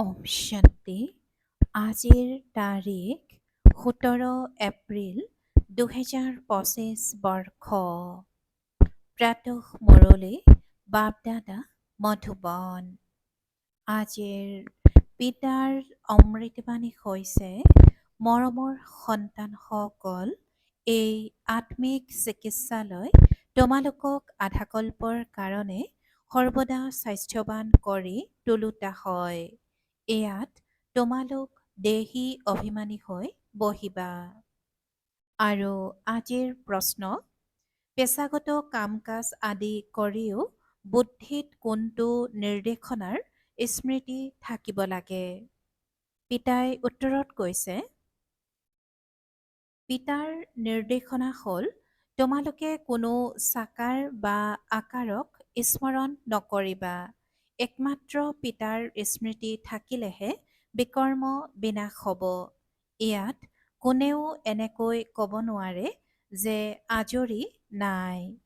ওম শান্তি। আজিৰ তাৰিখ 17 এপ্ৰিল 2025 বৰ্ষ। প্ৰাতঃ মুৰলী বাপদাদা মধুবন। আজিৰ পিতাৰ অমৃতবাণী হৈছে, মৰমৰ সন্তানসকল, এই আত্মিক চিকিৎসালয় তোমালোকক আধাকল্পৰ কাৰণে সৰ্বদা স্বাস্থ্যৱান কৰি তোলোতা হয়। ইয়াত তোমালোক দেহী অভিমানী হৈ বহিবা। আৰু আজিৰ প্ৰশ্ন, পেছাগত কাম-কাজ আদি কৰিও বুদ্ধিত কোনটো নিৰ্দেশনাৰ স্মৃতি থাকিব লাগে? পিতাই উত্তৰত কৈছে, পিতাৰ নিৰ্দেশনা হ'ল, তোমালোকে কোনো সাকাৰ বা আকাৰক স্মৰণ নকৰিবা। একমাত্ৰ পিতাৰ স্মৃতি থাকিলেহে বিকৰ্ম বিনাশ হ'ব। ইয়াত কোনেও এনেকৈ ক'ব নোৱাৰে যে আজৰি নাই,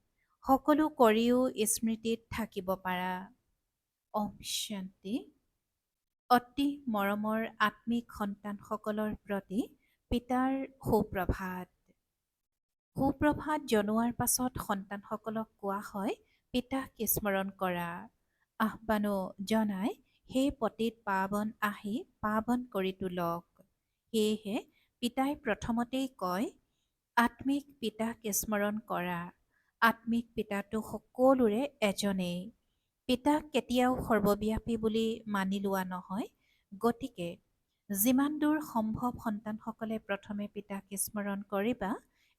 সকলো কৰিও স্মৃতিত থাকিব পাৰা। ওম শান্তি। অতি মৰমৰ আত্মিক সন্তানসকলৰ প্ৰতি পিতাৰ সুপ্ৰভাত। সুপ্ৰভাত জনোৱাৰ পাছত সন্তানসকলক কোৱা হয়, পিতাক স্মৰণ কৰা। আহ্বানো জনাই সেই পতিত পাৱন আহি পাৱন কৰি তোলক। সেয়েহে পিতাই প্ৰথমতেই কয়, আত্মিক পিতাক স্মৰণ কৰা। আত্মিক পিতাটো সকলোৰে এজনেই। পিতাক কেতিয়াও সৰ্বব্যাপী বুলি মানি লোৱা নহয়। গতিকে যিমান দূৰ সম্ভৱ সন্তানসকলে প্ৰথমে পিতাক স্মৰণ কৰিবা।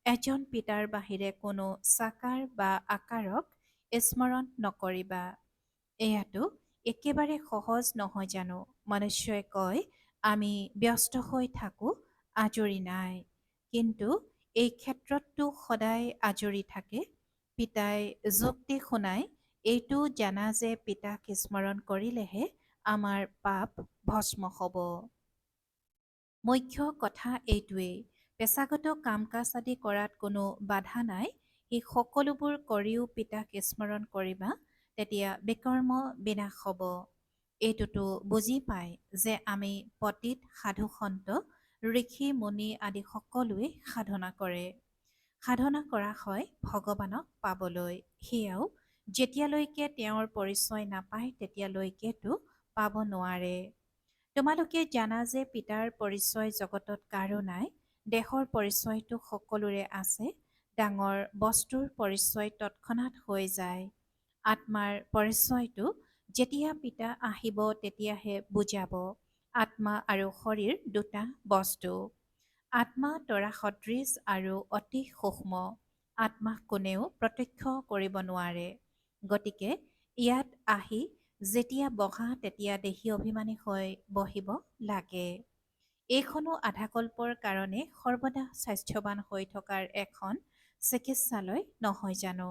এজন পিতাৰ বাহিৰে কোনো সাকাৰ বা আকাৰক স্মৰণ নকৰিবা। এয়াতো একেবাৰে সহজ নহয় জানো? মনুষ্যই কয়, আমি ব্যস্ত হৈ থাকোঁ, আজৰি নাই। কিন্তু এই ক্ষেত্ৰততো সদায় আজৰি থাকে। পিতাই যুক্তি শুনাই এইটো জানা যে পিতাক স্মৰণ কৰিলেহে আমাৰ পাপ ভস্ম হ'ব। মুখ্য কথা এইটোৱেই, পেছাগত কাম-কাজ আদি কৰাত কোনো বাধা নাই। এই সকলোবোৰ কৰিও পিতাক স্মৰণ কৰিবা, তেতিয়া বিকৰ্ম বিনাশ হ'ব। এইটোতো বুজি পায় যে আমি পতিত সাধু-সন্ত, ঋষি-মুনি আদি সকলোৱে সাধনা কৰে। সাধনা কৰা হয় ভগৱানক পাবলৈ। সেয়াও যেতিয়ালৈকে তেওঁৰ পৰিচয় নাপায় তেতিয়ালৈকেতো পাব নোৱাৰে। তোমালোকে জানা যে পিতাৰ পৰিচয় জগতত কাৰো নাই। দেহৰ পৰিচয়টো সকলোৰে আছে। ডাঙৰ বস্তুৰ পৰিচয় তৎক্ষণাৎ হৈ যায়। আত্মাৰ পৰিচয়টো যেতিয়া পিতা আহিব তেতিয়াহে বুজাব। আত্মা আৰু শৰীৰ দুটা বস্তু। আত্মা তৰা সদৃশ আৰু অতি সূক্ষ্ম। আত্মাক কোনেও প্ৰত্যক্ষ কৰিব নোৱাৰে। গতিকে ইয়াত আহি যেতিয়া বহা তেতিয়া দেহী অভিমানী হৈ বহিব লাগে। এইখনো আধাকল্পৰ কাৰণে সৰ্বদা স্বাস্থ্যৱান হৈ থকাৰ এখন চিকিৎসালয় নহয় জানো?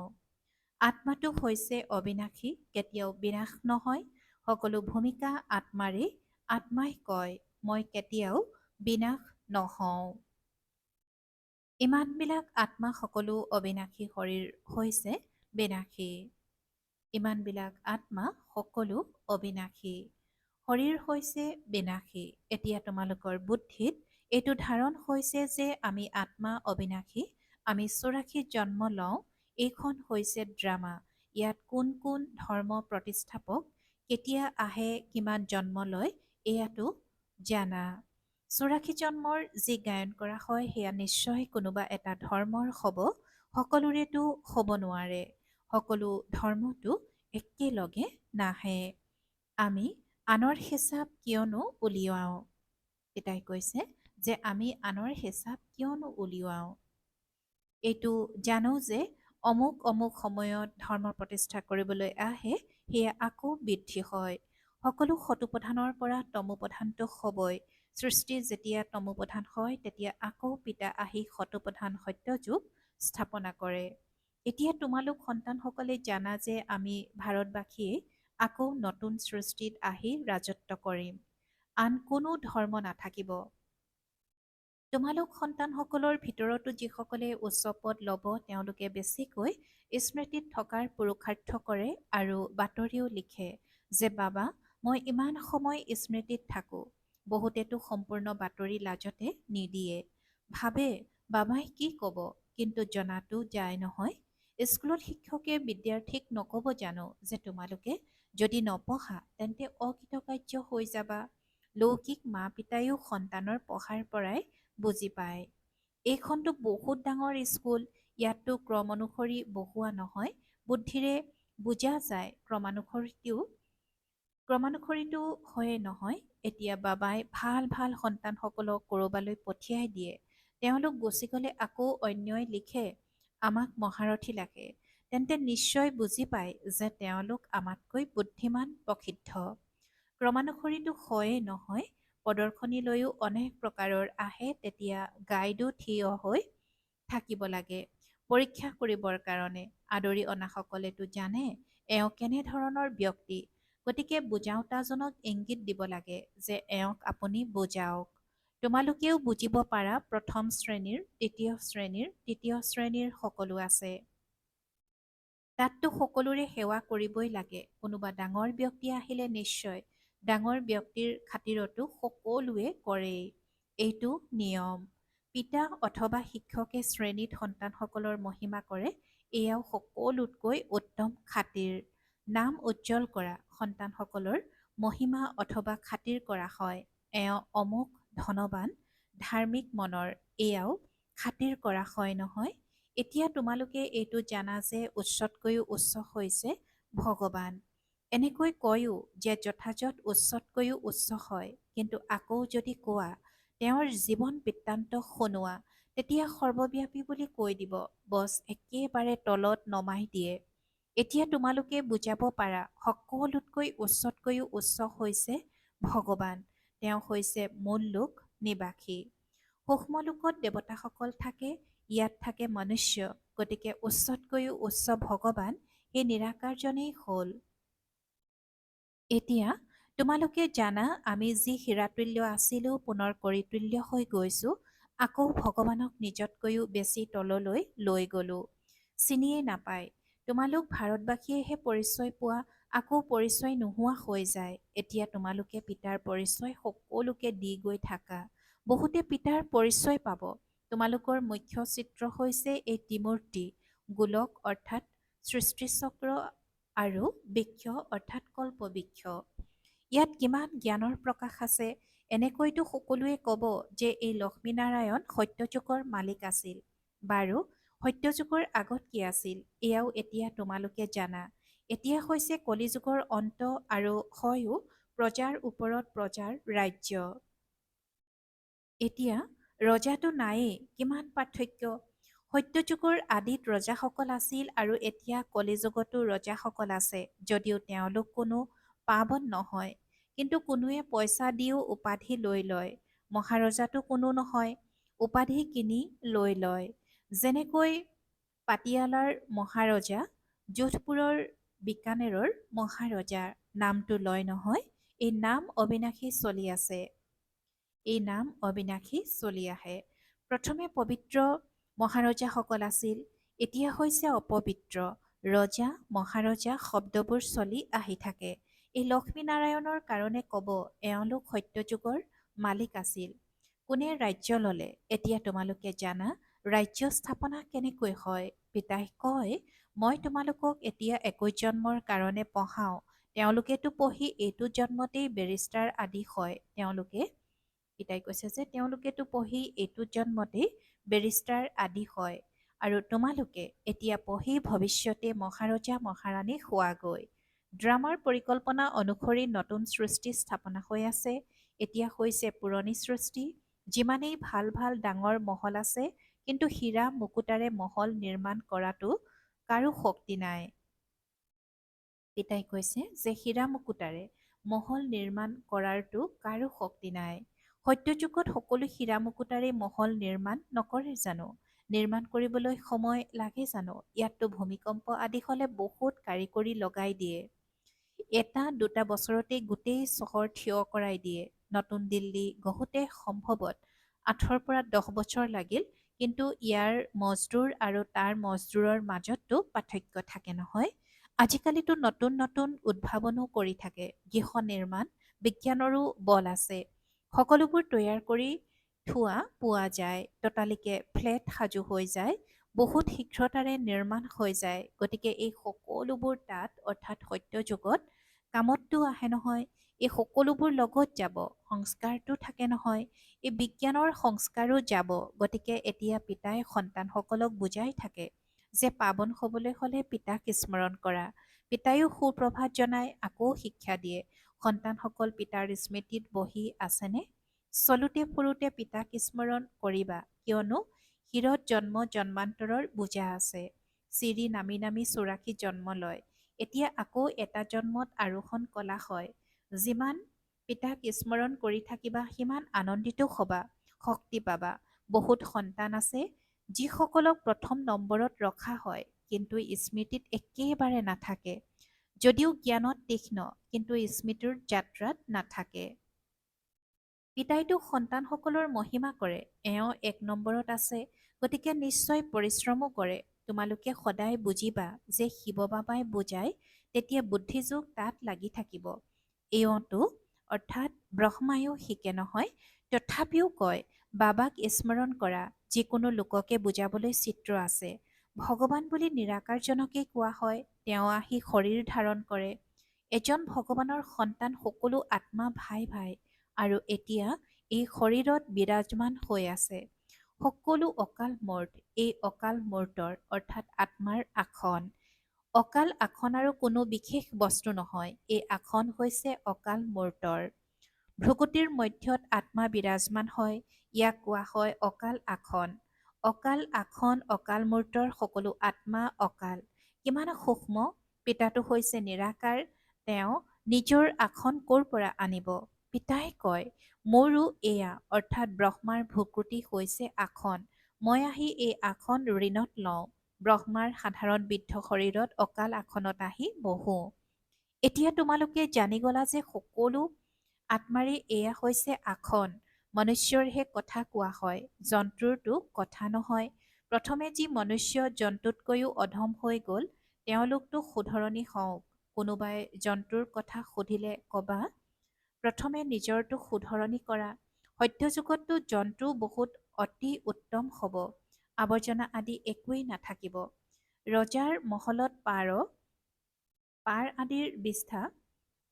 আত্মাটো হৈছে অবিনাশী, কেতিয়াও বিনাশ নহয়। সকলো ভূমিকা আত্মাৰেই। আত্মাই কয়, মই কেতিয়াও বিনাশ নহওঁ। ইমানবিলাক আত্মা সকলো অবিনাশী, শৰীৰ হৈছে বিনাশী। ইমানবিলাক আত্মা সকলো অবিনাশী, শৰীৰ হৈছে বিনাশী। এতিয়া তোমালোকৰ বুদ্ধিত এইটো ধাৰণ হৈছে যে আমি আত্মা অবিনাশী, আমি 84 জন্ম লওঁ। এইখন হৈছে ড্ৰামা। ইয়াত কোন কোন ধৰ্ম প্ৰতিষ্ঠাপক কেতিয়া আহে, কিমান জন্ম লয়, এয়াতো জানা। 84 জন্মৰ যি গায়ন কৰা হয় সেয়া নিশ্চয় কোনোবা এটা ধৰ্মৰ হ'ব। সকলোৰেতো হ'ব নোৱাৰে। সকলো ধৰ্মতো একেলগে নাহে। আমি আনৰ হিচাপ কিয়নো উলিয়াওঁ? পিতাই কৈছে যে আমি আনৰ হিচাপ কিয়নো উলিয়াওঁ? এইটো জানো যে অমুক অমুক সময়ত ধৰ্ম প্ৰতিষ্ঠা কৰিবলৈ আহে, সেয়া আকৌ বৃদ্ধি হয়। সকলো শতোপ্ৰধানৰ পৰা তমোপ্ৰধানটো হ'বই। সৃষ্টি যেতিয়া তমোপ্ৰধান হয় তেতিয়া আকৌ পিতা আহি শতোপ্ৰধান সত্যযুগ স্থাপনা কৰে। এতিয়া তোমালোক সন্তানসকলে জানা যে আমি ভাৰতবাসীয়ে আকৌ নতুন সৃষ্টিত আহি ৰাজত্ব কৰিম। আন কোনো ধৰ্ম নাথাকিব। তোমালোক সন্তানসকলৰ ভিতৰতো যিসকলে উচ্চ পদ ল'ব তেওঁলোকে বেছিকৈ স্মৃতিত থকাৰ পুৰুষাৰ্থ কৰে আৰু বাতৰিও লিখে যে বাবা, মই ইমান সময় স্মৃতিত থাকোঁ। বহুতেতো সম্পূৰ্ণ বাতৰি লাজতে নিদিয়ে। ভাবে বাবাই কি ক'ব, কিন্তু জনাতো যায় নহয়। স্কুলত শিক্ষকে বিদ্যাৰ্থীক নক'ব জানো যে তোমালোকে যদি নপঢ়া তেন্তে অকৃতকাৰ্য হৈ যাবা। লৌকিক মা পিতাইও সন্তানৰ পঢ়াৰ পৰাই বুজি পায়। এইখনতো বহুত ডাঙৰ স্কুল, ইয়াততো ক্ৰম অনুসৰি বহোৱা নহয়, বুদ্ধিৰে বুজা যায়। ক্ৰমানুসৰিতো হয়ে নহয়। এতিয়া বাবাই ভাল ভাল সন্তানসকলক ক'ৰবালৈ পঠিয়াই দিয়ে। তেওঁলোক গুচি গ'লে আকৌ অন্যই লিখে আমাক মহাৰথী লাগে, তেন্তে নিশ্চয় বুজি পায় যে তেওঁলোক আমাতকৈ বুদ্ধিমান প্ৰসিদ্ধ। ক্ৰমানুসৰিতো হয়ে নহয়। প্ৰদৰ্শনীলৈও অনেক প্ৰকাৰৰ আহে, তেতিয়া গাইডো থিয় হৈ থাকিব লাগে পৰীক্ষা কৰিবৰ কাৰণে। আদৰি অনাসকলেতো জানে এওঁ কেনেধৰণৰ ব্যক্তি, গতিকে বুজাওতাজনক ইংগিত দিব লাগে যে এওঁক আপুনি বুজাওক। তোমালোকেও বুজিব পাৰা প্ৰথম শ্ৰেণীৰ, তৃতীয় শ্ৰেণীৰ সকলো আছে। তাততো সকলোৰে সেৱা কৰিবই লাগে। কোনোবা ডাঙৰ ব্যক্তি আহিলে নিশ্চয় ডাঙৰ ব্যক্তিৰ খাতিৰতো সকলোৱে কৰেই। এইটো নিয়ম। পিতা অথবা শিক্ষকে শ্ৰেণীত সন্তানসকলৰ মহিমা কৰে, এয়াও সকলোতকৈ উত্তম খাতিৰ। নাম উজ্জ্বল কৰা সন্তানসকলৰ মহিমা অথবা খাতিৰ কৰা হয়। এওঁ অমুক ধনৱান, ধাৰ্মিক মনৰ, এয়াও খাতিৰ কৰা হয় নহয়। এতিয়া তোমালোকে এইটো জানা যে উচ্চতকৈও উচ্চ হৈছে ভগৱান। এনেকৈ কয়ও যে যথাযথ উচ্চতকৈও উচ্চ হয়, কিন্তু আকৌ যদি কোৱা তেওঁৰ জীৱন বৃত্তান্ত শুনোৱা, তেতিয়া সৰ্বব্যাপী বুলি কৈ দিব, বছ একেবাৰে তলত নমাই দিয়ে। এতিয়া তোমালোকে বুজাব পাৰা সকলোতকৈ উচ্চতকৈও উচ্চ হৈছে ভগৱান। তেওঁ হৈছে মূল লোক নিবাসী। সূক্ষ্মলোকত দেৱতাসকল থাকে, ইয়াত থাকে মনুষ্য। গতিকে উচ্চতকৈও উচ্চ ভগৱান সেই নিৰাকাৰজনেই হ'ল। এতিয়া তোমালোকে জানা আমি যি হীৰাতুল্য আছিলোঁ পুনৰ কৰিতুল্য হৈ গৈছোঁ। আকৌ ভগৱানক নিজতকৈও বেছি তললৈ লৈ গ'লোঁ। চিনিয়েই নাপায়। তোমালোক ভাৰতবাসীয়েহে পৰিচয় পোৱা, আকৌ পৰিচয় নোহোৱা হৈ যায়। এতিয়া তোমালোকে পিতাৰ পৰিচয় সকলোকে দি গৈ থাকা। বহুতে পিতাৰ পৰিচয় পাব। তোমালোকৰ মুখ্য চিত্ৰ হৈছে এই ত্ৰিমূৰ্তি, গোলক অৰ্থাৎ সৃষ্টিচক্ৰ আৰু বৃক্ষ অৰ্থাৎ কল্পবৃক্ষ। ইয়াত কিমান জ্ঞানৰ প্ৰকাশ আছে। এনেকৈতো সকলোৱে ক'ব যে এই লক্ষ্মীনাৰায়ণ সত্যযুগৰ মালিক আছিল। বাৰু সত্যযুগৰ আগত কি আছিল, এয়াও এতিয়া তোমালোকে জানা। এতিয়া হৈছে কলিযুগৰ অন্ত আৰু হয়ও প্ৰজাৰ ওপৰত প্ৰজাৰ ৰাজ্য। এতিয়া ৰজাটো নায়েই, কিমান পাৰ্থক্য। সত্যযুগৰ আদিত ৰজাসকল আছিল আৰু এতিয়া কলিযুগতো ৰজাসকল আছে, যদিও তেওঁলোক কোনো পাৱন নহয়। কিন্তু কোনোৱে পইচা দিও উপাধি লৈ লয়। মহাৰজাটো কোনো নহয়, উপাধি কিনি লৈ লয়। যেনেকৈ পাটিয়ালাৰ মহাৰজা, যোধপুৰৰ বিকানেৰৰ মহাৰজা নামটো লয় নহয়। এই নাম অবিনাশী চলি আছে। এই নাম অবিনাশী চলি আহে। প্ৰথমে পবিত্ৰ মহাৰজাসকল আছিল, এতিয়া হৈছে অপবিত্ৰ। ৰজা মহাৰজা শব্দবোৰ চলি আহি থাকে। এই লক্ষ্মীনাৰায়ণৰ কাৰণে ক'ব এওঁলোক সত্যযুগৰ মালিক আছিল। কোনে ৰাজ্য ল'লে, এতিয়া তোমালোকে জানা। ৰাজ্য স্থাপনা কেনেকৈ হয়। পিতাই কয় মই তোমালোকক এতিয়া 21 জন্মৰ কাৰণে পঢ়াওঁ। তেওঁলোকেতো পঢ়ি এইটো জন্মতেই বেৰিষ্টাৰ আদি হয়। পিতাই কৈছে যে তেওঁলোকেতো পঢ়ি এইটো জন্মতেই বেৰিষ্টাৰ আদি হয়, আৰু তোমালোকে এতিয়া পঢ়ি ভৱিষ্যতে মহাৰজা মহাৰাণী হোৱাগৈ। ড্ৰামাৰ পৰিকল্পনা অনুসৰি নতুন সৃষ্টি স্থাপনা হৈ আছে। এতিয়া হৈছে পুৰণি সৃষ্টি। যিমানেই ভাল ভাল ডাঙৰ মহল আছে, কিন্তু হীৰা মুকুতাৰে মহল নিৰ্মাণ কৰাটো কাৰো শক্তি নাই। পিতাই কৈছে যে হীৰা মুকুতাৰে মহল নিৰ্মাণ কৰাৰতো কাৰো শক্তি নাই। সত্যযুগত সকলো হীৰা মুকুতাৰে মহল নিৰ্মাণ নকৰে জানো? নিৰ্মাণ কৰিবলৈ সময় লাগে জানো? ইয়াততো ভূমিকম্প আদি হ'লে বহুত কাৰিকৰী লগাই দিয়ে। এটা দুটা বছৰতেই গোটেই চহৰ থিয় কৰাই দিয়ে। নতুন দিল্লী গঢ়োতে সম্ভৱত 8ৰ পৰা 10 বছৰ লাগিল, কিন্তু ইয়াৰ মজদুৰ আৰু তাৰ মজদুৰৰ মাজততো পাৰ্থক্য থাকে নহয়। আজিকালিতো নতুন নতুন উদ্ভাৱনো কৰি থাকে। গৃহ নিৰ্মাণ বিজ্ঞানৰো বল আছে। সকলোবোৰ তৈয়াৰ কৰি থোৱা পোৱা যায়। ততালিকে ফ্লেট সাজু হৈ যায়। বহুত শীঘ্ৰতাৰে নিৰ্মাণ হৈ যায়। গতিকে এই সকলোবোৰ তাত অৰ্থাৎ সত্য যুগত কামতটো আহে নহয়। এই সকলোবোৰ লগত যাব। সংস্কাৰটো থাকে নহয়। এই বিজ্ঞানৰ সংস্কাৰো যাব। গতিকে এতিয়া পিতাই সন্তানসকলক বুজাই থাকে যে পাৱন হ'বলৈ হ'লে পিতাক স্মৰণ কৰা। পিতায়ো সুপ্ৰভাত জনাই আকৌ শিক্ষা দিয়ে। সন্তানসকল পিতাৰ স্মৃতিত বহি আছেনে? চলোতে ফুৰোতে পিতাক স্মৰণ কৰিবা, কিয়নো শিৰত জন্ম জন্মান্তৰৰ বোজা আছে। চিৰি নামি নামি চোৰাশী জন্ম লয়। এতিয়া আকৌ এটা জন্মত আৰোহণ কলা হয়। যিমান পিতাক স্মৰণ কৰি থাকিবা সিমান আনন্দিত হবা, শক্তি পাবা। বহুত সন্তান আছে যিসকলক প্ৰথম নম্বৰত ৰখা হয়, কিন্তু স্মৃতিত একেবাৰে নাথাকে। যদিও জ্ঞানত তীক্ষ্ণ, কিন্তু স্মৃতিৰ যাত্ৰাত নাথাকে। পিতাইতো সন্তানসকলৰ মহিমা কৰে। এওঁ এক নম্বৰত আছে, গতিকে নিশ্চয় পৰিশ্ৰমো কৰে। তোমালোকে সদায় বুজিবা যে শিৱ বাবাই বুজাই তেতিয়া বুদ্ধিযোগ তাত লাগি থাকিব। এওঁতো অৰ্থাৎ ব্ৰহ্মায়ো শিকে নহয়, তথাপিও কয় বাবাক স্মৰণ কৰা। যিকোনো লোককে বুজাবলৈ চিত্ৰ আছে। ভগৱান বুলি নিৰাকাৰজনকেই কোৱা হয়। তেওঁ আহি শৰীৰ ধাৰণ কৰে। এজন ভগৱানৰ সন্তান সকলো আত্মা ভাই ভাই আৰু এতিয়া এই শৰীৰত বিৰাজমান হৈ আছে। সকলো অকাল মূৰ্ত এই অকাল মূৰ্তৰ অৰ্থাৎ আত্মাৰ আসন। অকাল আসন আৰু কোনো বিশেষ বস্তু নহয়। এই আসন হৈছে অকাল মূৰ্তৰ। ভ্ৰুকুটিৰ মধ্যত আত্মা বিৰাজমান হয়। ইয়াক কোৱা হয় অকাল আসন। অকাল আসন অকাল মূৰ্তৰ সকলো আত্মা অকাল। কিমান সূক্ষ্ম! পিতাটো হৈছে নিৰাকাৰ। তেওঁ নিজৰ আসন ক'ৰ পৰা আনিব? পিতাই কয় মোৰো এয়া অৰ্থাৎ ব্ৰহ্মাৰ ভ্ৰুকুটি হৈছে আসন। মই আহি এই আসন ঋণত লওঁ। ব্ৰহ্মাৰ সাধাৰণ বৃদ্ধ শৰীৰত অকাল আসনত আহি বহোঁ। এতিয়া তোমালোকে জানি গলা যে সকলো আত্মাৰে এয়া হৈছে আসন। মনুষ্যৰহে কথা কোৱা হয়, জন্তুৰতো কথা নহয়। প্ৰথমে যি মনুষ্য জন্তুতকৈও অধম হৈ গ'ল, তেওঁলোকতো শুধৰণি হওক। কোনোবাই জন্তুৰ কথা সুধিলে কবা প্ৰথমে নিজৰটো শুধৰণি কৰা। সত্যযুগততো জন্তু বহুত অতি উত্তম হ'ব। আৱৰ্জনা আদি একোৱেই নাথাকিব। ৰজাৰ মহলত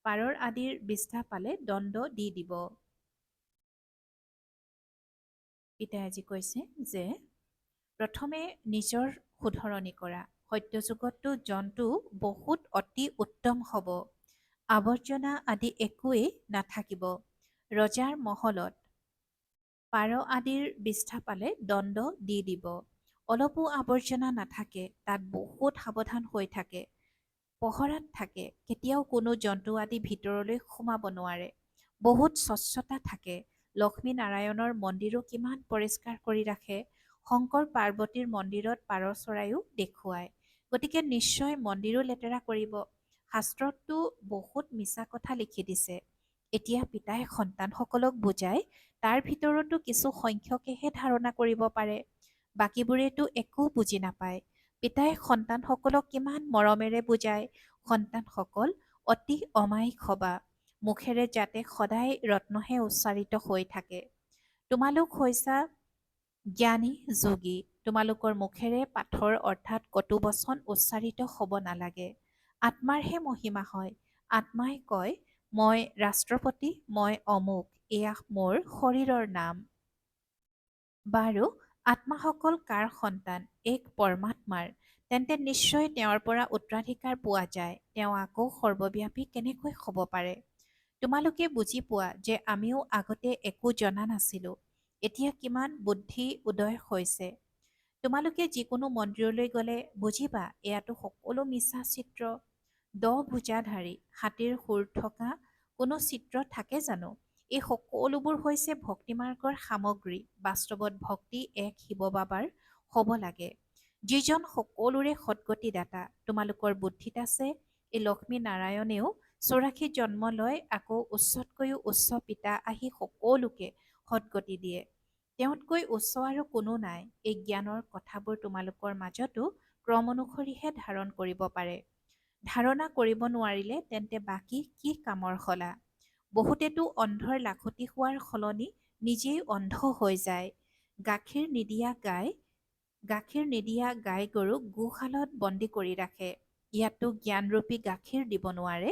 পাৰৰ আদিৰ বিষ্ঠা পালে দণ্ড দি দিব। পিতাই আজি কৈছে যে প্ৰথমে নিজৰ শুধৰণি কৰা। সত্যযুগততো জন্তু বহুত অতি উত্তম হ'ব। আৱৰ্জনা আদি একোৱেই নাথাকিব। ৰজাৰ মহলত পাৰ আদিৰ বিষ্ঠা পালে দণ্ড দি দিব। অলপো আৱৰ্জনা নাথাকে, তাত বহুত সাৱধান হৈ থাকে। পহৰাত থাকে। কেতিয়াও কোনো জন্তু আদি ভিতৰলৈ সোমাব নোৱাৰে। বহুত স্বচ্ছতা থাকে। লক্ষ্মী নাৰায়ণৰ মন্দিৰো কিমান পৰিষ্কাৰ কৰি ৰাখে। শংকৰ পাৰ্বতীৰ মন্দিৰত পাৰ চৰাইও দেখুৱায়। গতিকে নিশ্চয় মন্দিৰো লেতেৰা কৰিব। শাস্ত্ৰততো বহুত মিছা কথা লিখি দিছে। এতিয়া পিতাই সন্তানসকলক বুজাই তাৰ ভিতৰতো কিছু সংখ্যকেহে ধাৰণা কৰিব পাৰে। বাকীবোৰেতো একো বুজি নাপায়। পিতাই সন্তানসকলক কিমান মৰমেৰে বুজায়। সন্তানসকল অতি অমায়িক হবা। মুখেৰে যাতে সদায় ৰত্নহে উচ্চাৰিত হৈ থাকে। তোমালোক হৈছা জ্ঞানী যোগী। তোমালোকৰ মুখেৰে পাথৰ অৰ্থাৎ কটু বচন উচ্চাৰিত হ'ব নালাগে। আত্মাৰহে মহিমা হয়। আত্মাই কয় মই ৰাষ্ট্ৰপতি, মই অমুক, এয়া মোৰ শৰীৰৰ নাম। বাৰু আত্মাসকল কাৰ সন্তান? এক পৰমাত্মাৰ। তেন্তে নিশ্চয় তেওঁৰ পৰা উত্তৰাধিকাৰ পোৱা যায়। তেওঁ আকৌ সৰ্বব্যাপী কেনেকৈ হ'ব পাৰে? তোমালোকে বুজি পোৱা যে আমিও আগতে একো জনা নাছিলোঁ। এতিয়া কিমান বুদ্ধি উদয় হৈছে। তোমালোকে যিকোনো মন্দিৰলৈ গ'লে বুজিবা এয়াতো সকলো মিছা চিত্ৰ। 10 ভুজাধাৰী হাতীৰ শুৰ থকা কোনো চিত্ৰ থাকে জানো? এই সকলোবোৰ হৈছে ভক্তিমাৰ্গৰ সামগ্ৰী। বাস্তৱত ভক্তি এক শিৱ বাবাৰ হ'ব লাগে, যিজন সকলোৰে সদ্গতিদাতা। তোমালোকৰ বুদ্ধিত আছে এই লক্ষ্মী নাৰায়ণেও 84 জন্ম লয়, আকৌ উচ্চতকৈও উচ্চ পিতা আহি সকলোকে সদ্গতি দিয়ে। তেওঁতকৈ উচ্চ আৰু কোনো নাই। এই জ্ঞানৰ কথাবোৰ তোমালোকৰ মাজতো ক্ৰম অনুসৰিহে ধাৰণ কৰিব পাৰে। ধাৰণা কৰিব নোৱাৰিলে তেন্তে বাকী কি কামৰ সলা? বহুতেতো অন্ধৰ লাখুটি হোৱাৰ সলনি নিজেই অন্ধ হৈ যায়। গাখীৰ নিদিয়া গাই গাখীৰ নিদিয়া গাই গৰুক গোশালত বন্দী কৰি ৰাখে। ইয়াতো জ্ঞানৰূপী গাখীৰ দিব নোৱাৰে।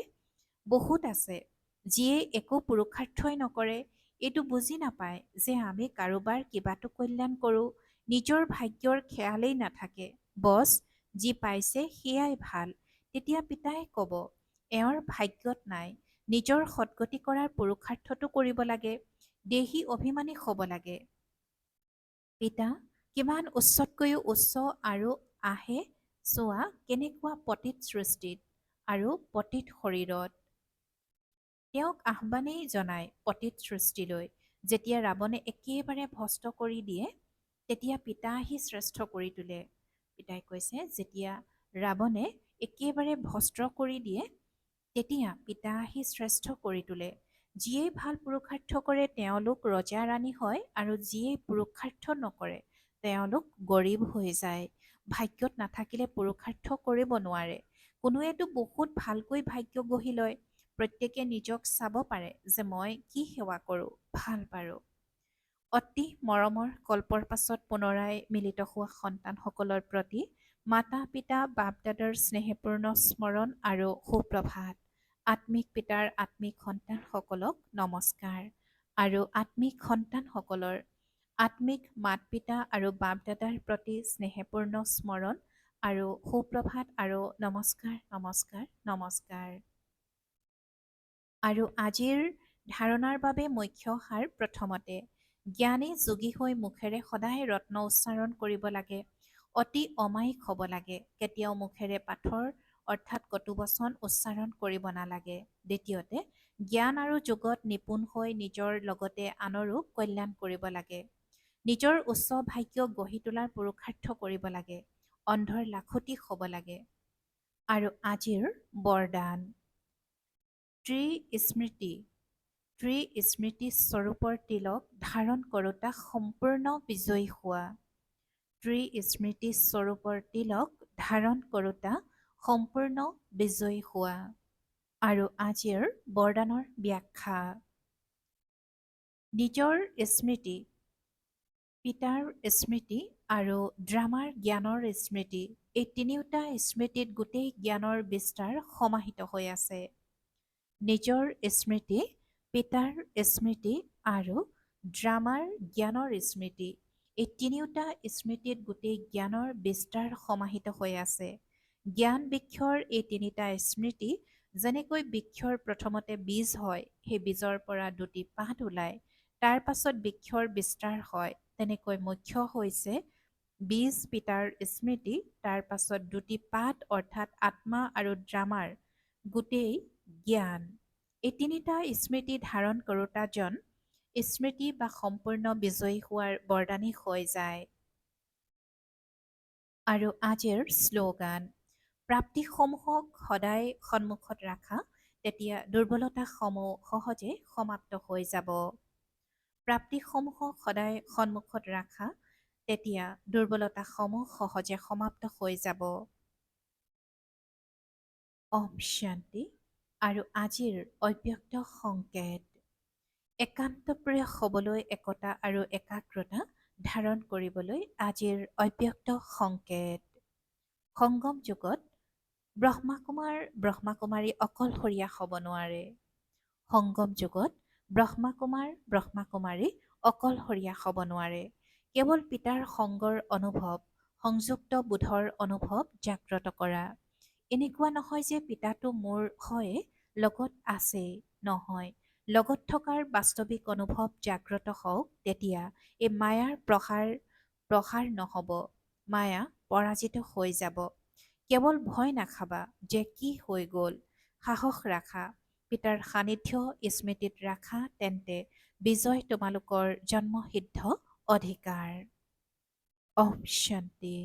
বহুত আছে যিয়ে একো পুৰুষাৰ্থই নকৰে। এইটো বুজি নাপায় যে আমি কাৰোবাৰ কিবাটো কল্যাণ কৰোঁ, নিজৰ ভাগ্যৰ খেয়ালেই নাথাকে। বছ যি পাইছে সেয়াই ভাল। তেতিয়া পিতাই ক'ব, এওঁৰ ভাগ্যত নাই, নিজৰ সৎগতি কৰাৰ পুৰুষাৰ্থটো কৰিব লাগে, দেহী অভিমানী হ'ব লাগে। পিতা কিমান উচ্চতকৈও উচ্চ আৰু আহে চোৱা কেনেকুৱা পতিত সৃষ্টিত আৰু পতিত শৰীৰত। তেওঁক আহ্বানেই জনায় পতিত সৃষ্টিলৈ। যেতিয়া ৰাৱণে একেবাৰে ভস্ত কৰি দিয়ে তেতিয়া পিতা আহি শ্ৰেষ্ঠ কৰি তোলে। পিতাই কৈছে যেতিয়া ৰাৱণে একেবাৰে ভস্ত্ৰ কৰি দিয়ে তেতিয়া পিতা আহি শ্ৰেষ্ঠ কৰি তোলে। যিয়েই ভাল পুৰুষাৰ্থ কৰে তেওঁলোক ৰজা ৰাণী হয় আৰু যিয়েই পুৰুষাৰ্থ নকৰে তেওঁলোক গৰীব হৈ যায়। ভাগ্যত নাথাকিলে পুৰুষাৰ্থ কৰিব নোৱাৰে। কোনোৱেতো বহুত ভালকৈ ভাগ্য গঢ়ি লয়। প্ৰত্যেকে নিজক চাব পাৰে যে মই কি সেৱা কৰোঁ, ভাল পাৰোঁ। অতি মৰমৰ কল্পৰ পাছত পুনৰাই মিলিত হোৱা সন্তানসকলৰ প্ৰতি মাতা পিতা বাপ দাদাৰ স্নেহপূৰ্ণ স্মৰণ আৰু সুপ্ৰভাত। আত্মিক পিতাৰ আত্মিক সন্তানসকলক নমস্কাৰ আৰু আত্মিক সন্তানসকলৰ আত্মিক মাত পিতা আৰু বাপ দাদাৰ প্ৰতি স্নেহপূৰ্ণ স্মৰণ আৰু সুপ্ৰভাত আৰু নমস্কাৰ নমস্কাৰ নমস্কাৰ। আৰু আজিৰ ধাৰণাৰ বাবে মুখ্য সাৰ প্ৰথমতে জ্ঞানী যোগী হৈ মুখেৰে সদায় ৰত্ন উচ্চাৰণ কৰিব লাগে। অতি অমায়িক হ'ব লাগে। কেতিয়াও মুখেৰে পাথৰ অৰ্থাৎ কটুবচন উচ্চাৰণ কৰিব নালাগে। দ্বিতীয়তে জ্ঞান আৰু যোগত নিপুণ হৈ নিজৰ লগতে আনৰো কল্যাণ কৰিব লাগে। নিজৰ উচ্চ ভাগ্য গঢ়ি তোলাৰ পুৰুষাৰ্থ কৰিব লাগে। অন্ধৰ লাখুটি হ'ব লাগে। আৰু আজিৰ বৰদান ত্ৰিস্মৃতি স্বৰূপৰ তিলক ধাৰণ কৰোঁতা সম্পূৰ্ণ বিজয়ী হোৱা। ত্ৰিস্মৃতি স্বৰূপৰ তিলক ধাৰণ কৰোঁতা সম্পূৰ্ণ বিজয়ী হোৱা। আৰু আজিৰ বৰদানৰ ব্যাখ্যা নিজৰ স্মৃতি, পিতাৰ স্মৃতি আৰু ড্ৰামাৰ জ্ঞানৰ স্মৃতি, এই তিনিওটা স্মৃতিত গোটেই জ্ঞানৰ বিস্তাৰ সমাহিত হৈ আছে। নিজৰ স্মৃতি, পিতাৰ স্মৃতি আৰু ড্ৰামাৰ জ্ঞানৰ স্মৃতি, এই তিনিওটা স্মৃতিত গোটেই জ্ঞানৰ বিস্তাৰ সমাহিত হৈ আছে। জ্ঞান বৃক্ষৰ এই তিনিটা স্মৃতি যেনেকৈ বৃক্ষৰ প্ৰথমতে বীজ হয়, সেই বীজৰ পৰা দুটি পাত ওলায়, তাৰ পাছত বৃক্ষৰ বিস্তাৰ হয়, তেনেকৈ মুখ্য হৈছে বীজ পিতাৰ স্মৃতি, তাৰ পাছত দুটি পাত অৰ্থাৎ আত্মা আৰু ড্ৰামাৰ গোটেই জ্ঞান। এই তিনিটা স্মৃতি ধাৰণ কৰোঁতাজন স্মৃতি বা সম্পূৰ্ণ বিজয়ী হোৱাৰ বৰদানী হৈ যায়। আৰু আজিৰ শ্লোগান প্ৰাপ্তিসমূহক সদায় সন্মুখত ৰাখা, তেতিয়া দুৰ্বলতাসমূহ সহজে সমাপ্ত হৈ যাব। প্ৰাপ্তিসমূহক সদায় সন্মুখত ৰাখা, তেতিয়া দুৰ্বলতাসমূহ সহজে সমাপ্ত হৈ যাব। ওম শান্তি। আৰু আজিৰ অব্যক্ত সংকেত একান্তপ্ৰিয় হ'বলৈ একতা আৰু একাগ্ৰতা ধাৰণ কৰিবলৈ আজিৰ অব্যক্ত সংকেত। সংগম যুগত ব্ৰহ্মাকুমাৰী অকলশৰীয়া হ'ব নোৱাৰে। সংগম যুগত ব্ৰহ্মাকুমাৰী অকলশৰীয়া হ'ব নোৱাৰে। কেৱল পিতাৰ সংগৰ অনুভৱ, সংযুক্ত বোধৰ অনুভৱ জাগ্ৰত কৰা। এনেকুৱা নহয় যে পিতাটো মোৰ হয়, লগত আছেই, নহয়। লগত থকাৰ বাস্তৱিক অনুভৱ জাগ্ৰত হওক, তেতিয়া এই মায়াৰ প্ৰসাৰ নহ'ব, মায়া পৰাজিত হৈ যাব। কেৱল ভয় নাখাবা যে কি হৈ গ'ল, সাহস ৰাখা, পিতাৰ সান্নিধ্য স্মৃতিত ৰাখা, তেন্তে বিজয় তোমালোকৰ জন্মসিদ্ধ অধিকাৰ। ওম শান্তি।